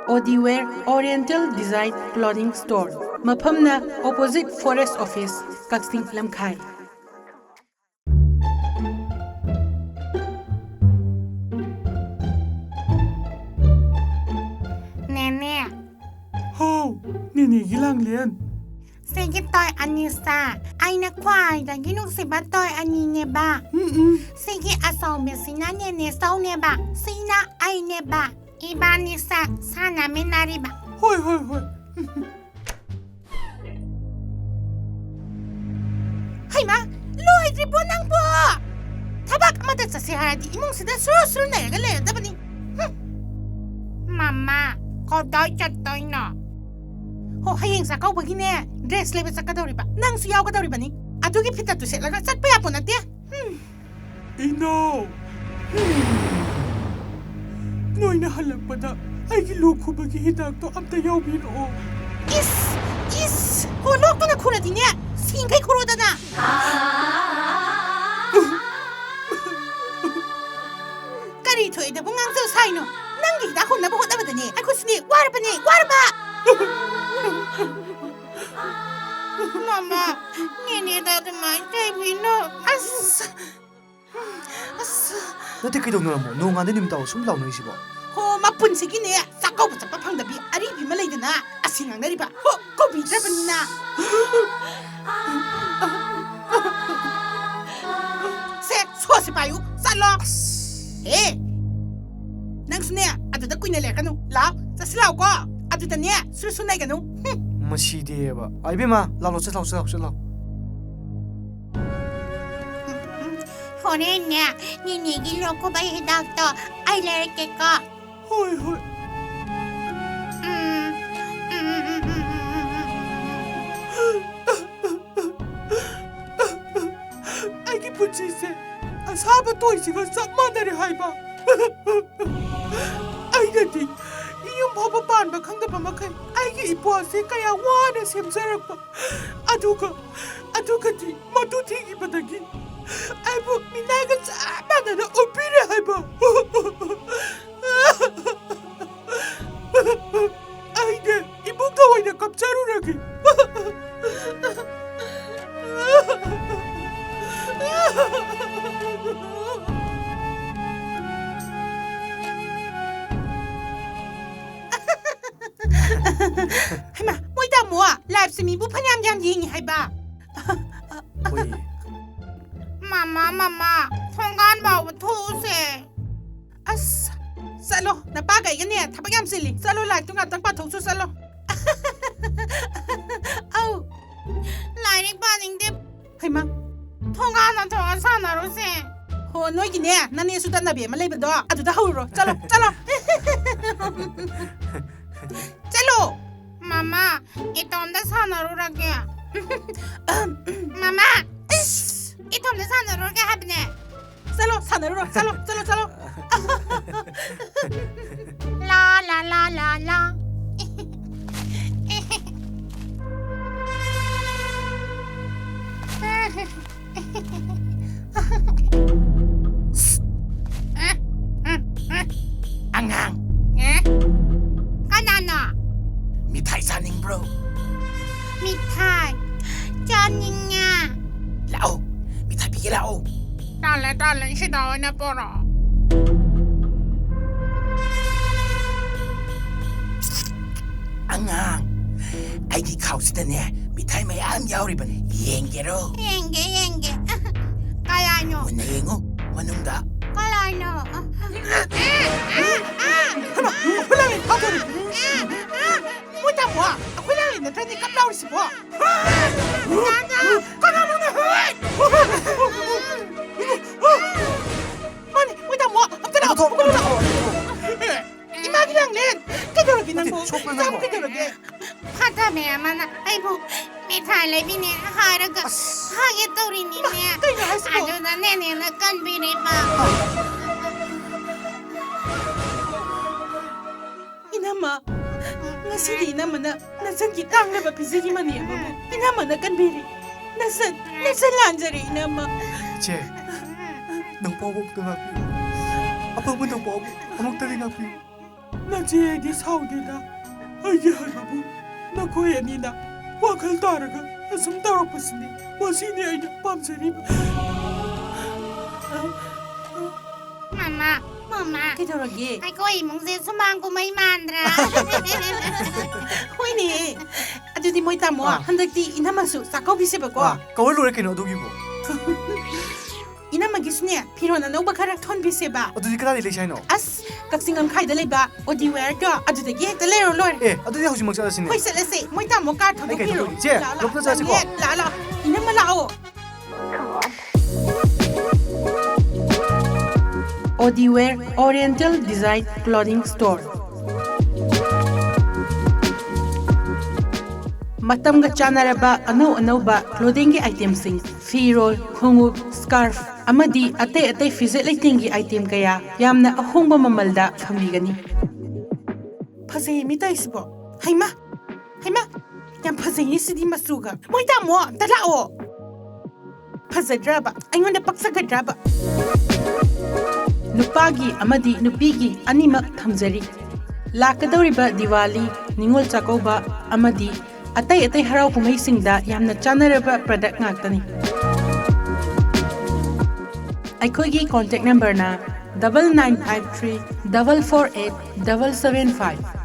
Odyware Oriental Design Clothing Store. Mapamna opposite Forest Office, KAKCHING LAMKHAI. Nene, How? Nini gilang lian. sige toy anisa. Ay nakwai, lagi nung si Batoy anine ba? Sige asaw me sina nene saw ne ba? Sina ay ne ba? Iba nisa, sana minari ba? Hoy, hoy, hoy. Hay ma, loy tribunang po! Tabak amatat sa si Hardy, imong sida suru-suru na yaga leyo, dapat ni? Mama, kodoy chatoy no. Ho, hayeng sa kau begini, dress lebe sa kadaw riba. Nang suyaw kadaw riba ni? Adugi pita tu set laga, sat pa yapon natin. Ino. Noy nahalag pa na. Ay giloko maghihidag to ang tayaw bino. Is! Hulog to na kuna din niya! Singkay kuroda na! Karito ida bungang so say no! Nanggi da kun na buhot na ba ni? Ay kusni, wara pa ni! Wara pa! Mama, nini da may bino. 너한테 그동안 뭐 너가 내 님다고 숨 나오는 시고. Ho, mapunsigin niya! Sakaw pa sa papangdabi, aribi malay na na! Asingang na riba! Ho, kubidra pa na! Se, suwasi payo! Salo! Eh! Nang sunaya, ato da kuy naler ka no? Lao, sa silaw ko! Ato da niya, susunay ka no? 뭐 시디에 봐. 아이비마 라로 쓰라고. Hore niya, ninigilo ko ba yung doktor? Ay, lerke ko! Hoy, hoy. Ay gipuchise. Asaba toy siga sakmanari haiba. Ay dati. Iyong bababaan ba kang napamakay? Ay giipuase kaya wana semsarak pa. Aduka di matutigi pa dagi. Ay po minagan sa amana na opire haiba. Ay de, ibong gaway na kapsaro lagi. Hay ma, mo'y damo ah! Live sa mi, bupanyam-yam yingi hay ba? 뭐이? Mama, 통간 ba utuse? As, salo, napagay ka niya, tapagyam sili. Salo lang, tunga tang patungso salo. Aw, Leitrabi paning dip. Hay ma, 통간 na 통간 sana rose. Ho, noy gini, nani sudan nabi, malay ba do? Ado da huro, salo. Salo! Mama, ito ang sana rurage. Mama! ito ang sana rurage habne. Salo, sana ruro, salo. La. Angang, Kanano? mitay sa ning bro. Mitay. Johnny nga. Lao, mitay bigil lao. Dale, sidaw na poro. Angang, ay di kaw sida niya. Mitay may alam yaw riban. Yengero. Yenge. Kaya nyo. Muna yengo, manungda. Kala nyo. Hulangin, habori. Muta mo. Ako lang rin na trending kaplaw si po. Kanano na hoy! Mani, muta mo. Ang tala ko. Imagi lang rin. Kaduragi na po. Isang kaduragi. Katame naman na. Ay po. May talay bini. Haraga. Hagit daw rin niya. Ano na nene na kanbiri pa. Inama. Nga sili naman na nasan kita ang napapizili man niya mo. Inama na kanbiri. Nasan lanjari inama. 제 nang pawag na napi. Apa mo nang pawag? Amang tali napi. ꯅꯆꯦꯗꯤ ꯁꯥꯎꯗꯦꯗ ꯑꯩꯒꯤ ꯍꯥꯏꯕꯕꯨ ꯅꯈꯣꯏ ꯑꯅꯤꯅ ꯋꯥꯈꯜ ꯇꯥꯔꯒ ꯑꯁꯨꯝ ꯇꯧꯔꯛꯄꯁꯤꯅꯤ ꯃꯁꯤꯅꯤ ꯑꯩꯅ ꯄꯥꯝꯖꯔꯤꯕ ꯃꯃꯥ ꯀꯩꯗꯧꯔꯒꯦ ꯑꯩꯈꯣꯏ ꯏꯃꯨꯡꯁꯦ ꯁꯨꯃꯥꯡ ꯀꯨꯝꯍꯩ ꯃꯥꯟꯗ꯭ꯔꯥ ꯍꯣꯏꯅꯦ ꯑꯗꯨꯗꯤ ꯃꯣꯏ ꯇꯥꯃꯣ ꯍꯟꯗꯛꯇꯤ ꯏꯅꯝꯃꯁꯨ ꯆꯥꯛꯀꯧꯕꯤꯁꯦꯕꯀꯣ ꯀꯧꯔ ꯂꯣꯏꯔꯦ ꯀꯩꯅꯣ ꯑꯗꯨꯒꯤꯕꯣ ꯏꯅꯝꯃꯒꯤꯁꯨꯅꯦ ꯐꯤꯔꯣꯟ ꯑꯅꯧꯕ ꯈꯔ ꯊꯣꯟꯕꯤꯁꯦꯕ ꯑꯗꯨꯗꯤ ꯀꯗꯥꯏꯗ ꯂꯩꯁꯦ ꯍꯥꯏꯅꯣ ꯑꯁ ꯀꯛꯆꯤꯡ ꯂꯝꯈꯥꯏꯗ ꯂꯩꯕ ꯑꯣꯗꯤ ꯋꯦꯌꯔꯗꯣ ꯑꯗꯨꯗꯒꯤ ꯍꯦꯛꯇ ꯂꯩꯔꯣ ꯂꯣꯏꯔꯦ ꯑꯗꯨꯗꯤ ꯍꯧꯖꯤꯛꯃꯛ ꯆꯠꯂꯁꯤꯅꯦ ꯍꯣꯏ ꯆꯠꯂꯁꯦ ꯃꯣꯏ ꯇꯥꯃꯣ ꯀꯥꯔ ꯊꯧꯗꯣꯛꯄꯤꯔꯣ ꯏꯆꯦ ꯂꯣꯛꯇ ꯆꯠꯂꯁꯤꯀꯣ ꯂꯥꯛꯑꯣ ꯏꯅꯝꯃ ꯂꯥꯛꯑꯣ ODWare Oriental Design Clothing Store ꯃꯇꯝꯒ ꯆꯥꯟꯅꯔꯕ ꯑꯅꯧ-ꯑꯅꯧꯕ ꯀ꯭ꯂꯣꯊꯤꯡꯒꯤ ꯑꯥꯏꯇꯦꯝꯁꯤꯡ, ꯐꯤꯔꯣꯜ, ꯈꯣꯡꯎꯞ, ꯁ꯭ꯀꯥꯔꯐ ꯑꯃꯗꯤ ꯑꯇꯩ ꯐꯤꯖꯦꯠ ꯂꯩꯇꯦꯡꯒꯤ ꯑꯥꯏꯇꯦꯝ ꯀꯌꯥ ꯌꯥꯝꯅ ꯑꯍꯣꯡꯕ ꯃꯃꯜꯗ ꯐꯪꯕꯤꯒꯅꯤ꯫ ꯐꯖꯩ ꯃꯤꯇꯩꯁꯤꯕꯣ, ꯍꯩꯃꯥ ꯌꯥꯝ ꯐꯖꯩꯅꯦ ꯁꯤꯗꯤ ꯃꯆꯨꯒ꯫ ꯃꯣꯏ ꯇꯥꯃꯣ ꯑꯝꯇ ꯂꯥꯛꯑꯣ꯫ ꯐꯖꯗ꯭ꯔꯕ ꯑꯩꯉꯣꯟꯗ ꯄꯛꯆꯒꯗ꯭ꯔꯕ? ꯅꯨꯄꯥꯒꯤ ꯑꯃꯗꯤ ꯅꯨꯄꯤꯒꯤ ꯑꯅꯤꯃꯛ ꯊꯝꯖꯔꯤ꯫ ꯂꯥꯛꯀꯗꯧꯔꯤꯕ ꯗꯤꯋꯥꯂꯤ, ꯅꯤꯡꯉꯣꯜ ꯆꯥꯛꯀꯧꯕ ꯑꯃꯗꯤ ꯑꯇꯩ ꯍꯔꯥꯎ ꯀꯨꯝꯍꯩꯁꯤꯡꯗ ꯌꯥꯝꯅ ꯆꯥꯟꯅꯔꯕ ꯄ꯭ꯔꯗꯛ ꯉꯥꯛꯇꯅꯤ꯫ ꯑꯩꯈꯣꯏꯒꯤ ꯀꯣꯟꯇꯦꯛ ꯅꯝꯕꯔꯅ 9953 448 775꯫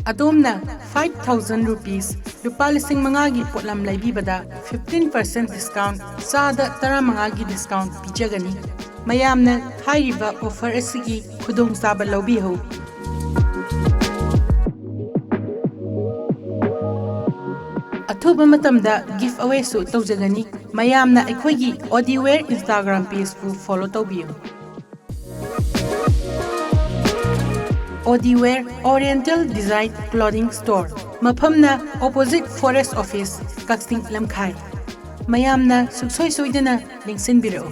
ꯑꯗꯣꯝꯅ 5,000 rupees ꯂꯨꯄꯥ 5,000ꯒꯤ ꯄꯣꯠꯂꯝ ꯂꯩꯕꯤꯕꯗ 15% ꯗꯤꯁꯀꯥꯎꯟꯠ, ꯆꯥꯗ 15ꯒꯤ ꯗꯤꯁꯀꯥꯎꯟꯠ ꯄꯤꯖꯒꯅꯤ꯫ ꯃꯌꯥꯝꯅ ꯍꯥꯏꯔꯤꯕ ꯑꯣꯐꯔ ꯑꯁꯤꯒꯤ ꯈꯨꯗꯣꯡꯆꯥꯕ ꯂꯧꯕꯤꯍꯧ꯫ ꯑꯊꯨꯕ ꯃꯇꯝꯗ ꯒꯤꯐ ꯑꯋꯦꯁꯨ ꯇꯧꯖꯒꯅꯤ꯫ ꯃꯌꯥꯝꯅ ꯑꯩꯈꯣꯏꯒꯤ ODWare Instagram ꯄꯦꯖꯕꯨ ꯐꯣꯂꯣ ꯇꯧꯕꯤꯌꯨ꯫ ODWare Oriental Design Clothing Store ꯃꯐꯝꯅ opposite forest office, Kakching Lamkhai. ꯃꯌꯥꯝꯅ ꯁꯨꯡꯁꯣꯏ ꯁꯣꯏꯗꯅ ꯌꯦꯡꯁꯤꯟꯕꯤꯔꯛꯎ꯫